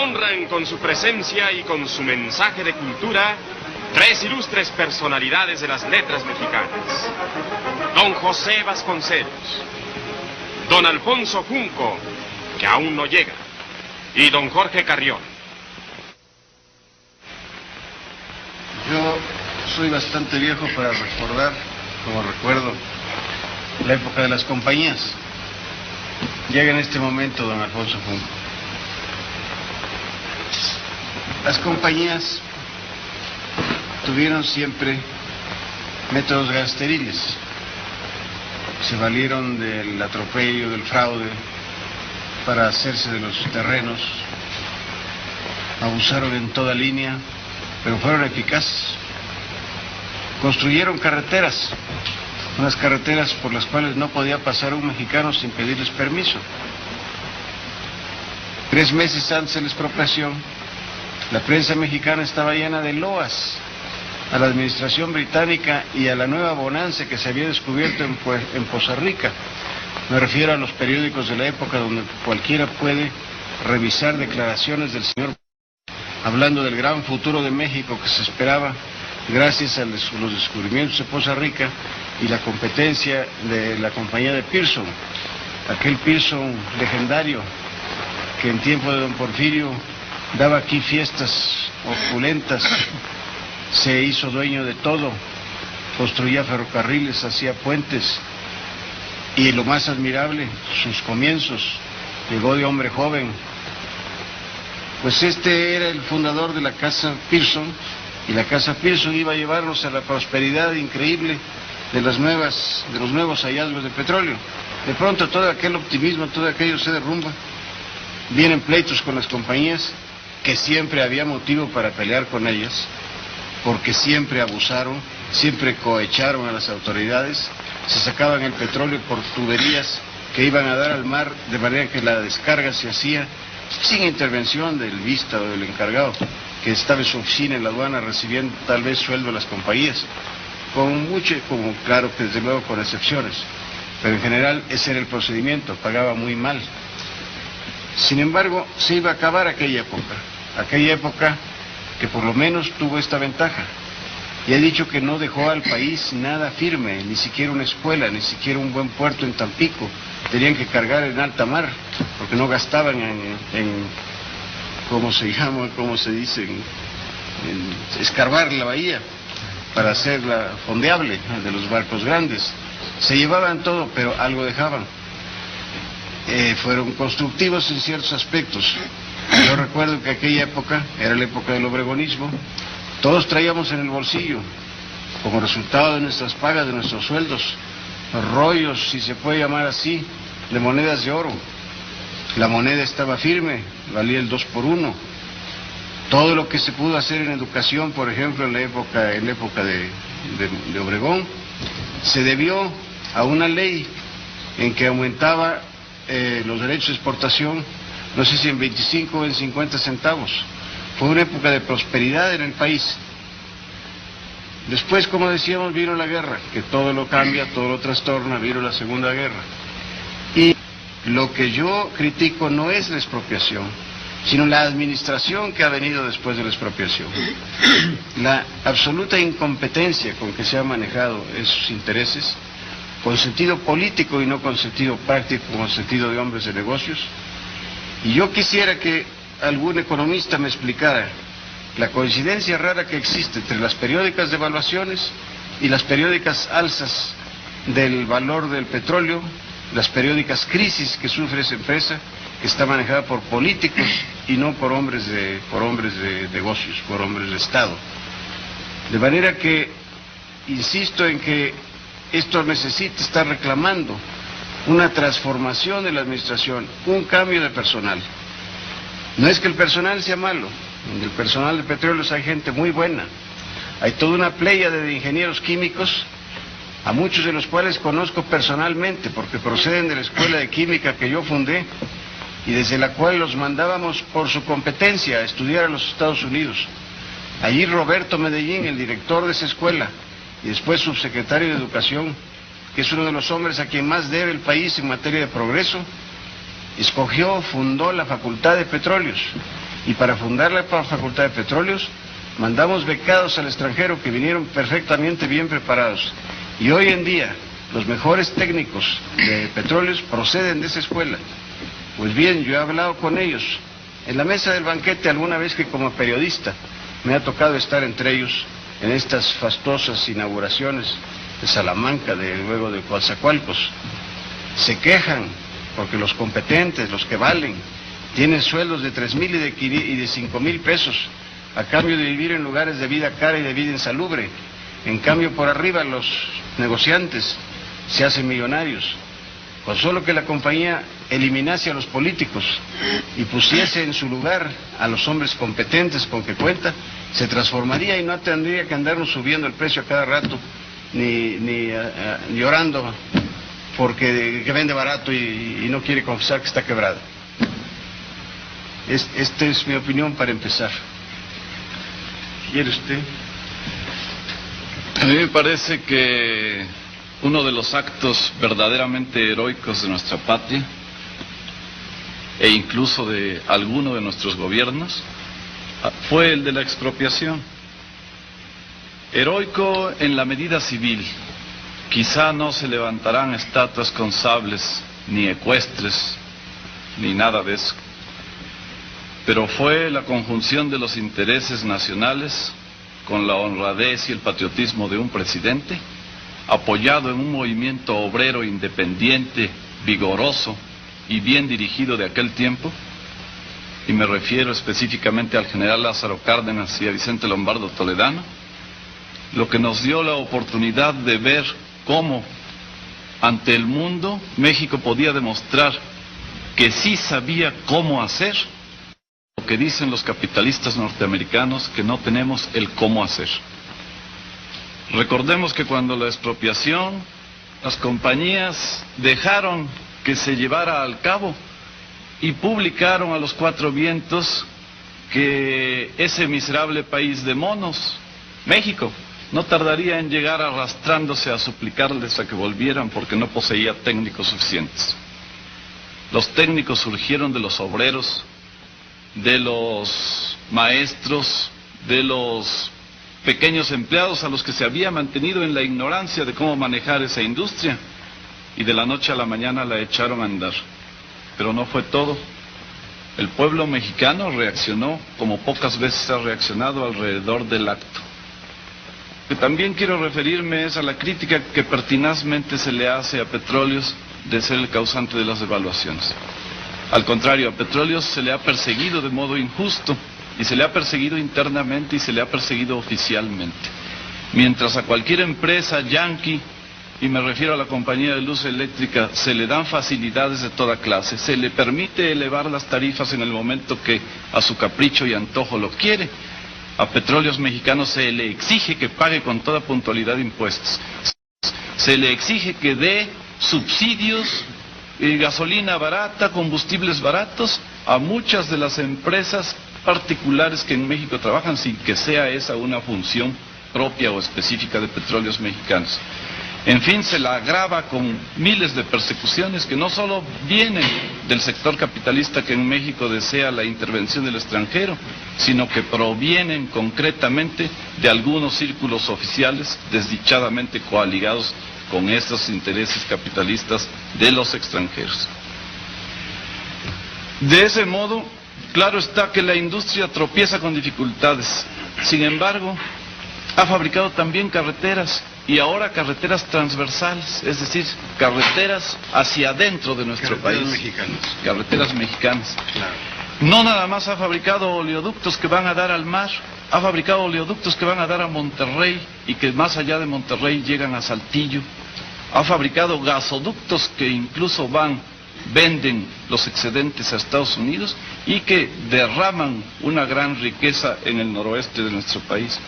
honran con su presencia y con su mensaje de cultura tres ilustres personalidades de las letras mexicanas. Don José Vasconcelos, don Alfonso Junco, que aún no llega, y don Jorge Carrión. Yo soy bastante viejo para recordar, como recuerdo, la época de las compañías. Llega en este momento don Alfonso Junco. Las compañías tuvieron siempre métodos gasteriles. Se valieron del atropello, del fraude, para hacerse de los terrenos. Abusaron en toda línea, pero fueron eficaces. Construyeron carreteras, unas carreteras por las cuales no podía pasar un mexicano sin pedirles permiso. 3 meses antes de la expropiación, la prensa mexicana estaba llena de loas a la administración británica y a la nueva bonanza que se había descubierto en Poza Rica. Me refiero a los periódicos de la época, donde cualquiera puede revisar declaraciones del señor hablando del gran futuro de México que se esperaba gracias a los descubrimientos de Poza Rica y la competencia de la compañía de Pearson, aquel Pearson legendario que en tiempo de don Porfirio daba aquí fiestas opulentas, se hizo dueño de todo, construía ferrocarriles, hacía puentes y lo más admirable, sus comienzos, llegó de hombre joven. Pues este era el fundador de la Casa Pearson, y la Casa Pearson iba a llevarnos a la prosperidad increíble de los nuevos hallazgos de petróleo. De pronto todo aquel optimismo, todo aquello se derrumba. Vienen pleitos con las compañías, que siempre había motivo para pelear con ellas, porque siempre abusaron, siempre cohecharon a las autoridades, se sacaban el petróleo por tuberías que iban a dar al mar, de manera que la descarga se hacía sin intervención del vista o del encargado, que estaba en su oficina en la aduana recibiendo tal vez sueldo a las compañías, como claro que desde luego con excepciones, pero en general ese era el procedimiento, pagaba muy mal. Sin embargo, se iba a acabar aquella época que por lo menos tuvo esta ventaja. Y he dicho que no dejó al país nada firme, ni siquiera una escuela, ni siquiera un buen puerto en Tampico. Tenían que cargar en alta mar, porque no gastaban ¿cómo se dice? En escarbar la bahía para hacerla fondeable de los barcos grandes. Se llevaban todo, pero algo dejaban. Fueron constructivos en ciertos aspectos. Yo recuerdo que aquella época era la época del obregonismo. Todos traíamos en el bolsillo, como resultado de nuestras pagas, de nuestros sueldos, rollos, si se puede llamar así, de monedas de oro. La moneda estaba firme, valía el 2 por 1. Todo lo que se pudo hacer en educación, por ejemplo, en la época de Obregón, se debió a una ley en que aumentaba los derechos de exportación, no sé si en 25 o en 50 centavos. Fue una época de prosperidad en el país. Después, como decíamos, vino la guerra, que todo lo cambia, todo lo trastorna, vino la Segunda Guerra. Y lo que yo critico no es la expropiación, sino la administración que ha venido después de la expropiación. La absoluta incompetencia con que se han manejado esos intereses, con sentido político y no con sentido práctico, con sentido de hombres de negocios. Y yo quisiera que algún economista me explicara la coincidencia rara que existe entre las periódicas devaluaciones y las periódicas alzas del valor del petróleo, las periódicas crisis que sufre esa empresa, que está manejada por políticos y no por hombres de negocios, por hombres de Estado. De manera que insisto en que esto necesita estar reclamando una transformación de la administración, un cambio de personal. No es que el personal sea malo, en el personal de petróleos hay gente muy buena, hay toda una pléyade de ingenieros químicos, a muchos de los cuales conozco personalmente, porque proceden de la escuela de química que yo fundé, y desde la cual los mandábamos por su competencia a estudiar a los Estados Unidos. Allí Roberto Medellín, el director de esa escuela, y después subsecretario de Educación, que es uno de los hombres a quien más debe el país en materia de progreso, fundó la Facultad de Petróleos. Y para fundar la Facultad de Petróleos, mandamos becados al extranjero que vinieron perfectamente bien preparados. Y hoy en día, los mejores técnicos de petróleos proceden de esa escuela. Pues bien, yo he hablado con ellos. En la mesa del banquete, alguna vez que como periodista me ha tocado estar entre ellos en estas fastosas inauguraciones de Salamanca, luego de Coatzacoalcos, se quejan porque los competentes, los que valen, tienen sueldos de 3,000 y de 5,000 pesos a cambio de vivir en lugares de vida cara y de vida insalubre. En cambio, por arriba, los negociantes se hacen millonarios. Con solo que la compañía eliminase a los políticos y pusiese en su lugar a los hombres competentes con que cuenta, se transformaría y no tendría que andarnos subiendo el precio a cada rato, ni llorando porque que vende barato y no quiere confesar que está quebrado. Esta es mi opinión para empezar. ¿Quiere usted? A mí me parece que uno de los actos verdaderamente heroicos de nuestra patria, e incluso de alguno de nuestros gobiernos, fue el de la expropiación. Heroico en la medida civil. Quizá no se levantarán estatuas con sables, ni ecuestres, ni nada de eso. Pero fue la conjunción de los intereses nacionales con la honradez y el patriotismo de un presidente, apoyado en un movimiento obrero independiente, vigoroso y bien dirigido de aquel tiempo, y me refiero específicamente al general Lázaro Cárdenas y a Vicente Lombardo Toledano, lo que nos dio la oportunidad de ver cómo ante el mundo México podía demostrar que sí sabía cómo hacer lo que dicen los capitalistas norteamericanos, que no tenemos el cómo hacer. Recordemos que cuando la expropiación, las compañías dejaron que se llevara al cabo y publicaron a los cuatro vientos que ese miserable país de monos, México, no tardaría en llegar arrastrándose a suplicarles a que volvieran porque no poseía técnicos suficientes. Los técnicos surgieron de los obreros, de los maestros, de los pequeños empleados a los que se había mantenido en la ignorancia de cómo manejar esa industria, y de la noche a la mañana la echaron a andar. Pero no fue todo. El pueblo mexicano reaccionó como pocas veces ha reaccionado alrededor del acto. Lo que también quiero referirme es a la crítica que pertinazmente se le hace a Petróleos de ser el causante de las devaluaciones. Al contrario, a Petróleos se le ha perseguido de modo injusto, y se le ha perseguido internamente y se le ha perseguido oficialmente. Mientras a cualquier empresa yanqui, y me refiero a la compañía de luz eléctrica, se le dan facilidades de toda clase, se le permite elevar las tarifas en el momento que a su capricho y antojo lo quiere, a Petróleos Mexicanos se le exige que pague con toda puntualidad impuestos. Se le exige que dé subsidios, gasolina barata, combustibles baratos a muchas de las empresas particulares que en México trabajan, sin que sea esa una función propia o específica de Petróleos Mexicanos. En fin, se la agrava con miles de persecuciones que no solo vienen del sector capitalista que en México desea la intervención del extranjero, sino que provienen concretamente de algunos círculos oficiales desdichadamente coaligados con estos intereses capitalistas de los extranjeros. De ese modo, claro está que la industria tropieza con dificultades. Sin embargo, ha fabricado también carreteras, y ahora carreteras transversales, es decir, carreteras hacia adentro de nuestro país. Carreteras mexicanas. Claro. No nada más ha fabricado oleoductos que van a dar al mar, ha fabricado oleoductos que van a dar a Monterrey y que más allá de Monterrey llegan a Saltillo. Ha fabricado gasoductos que incluso venden los excedentes a Estados Unidos y que derraman una gran riqueza en el noroeste de nuestro país.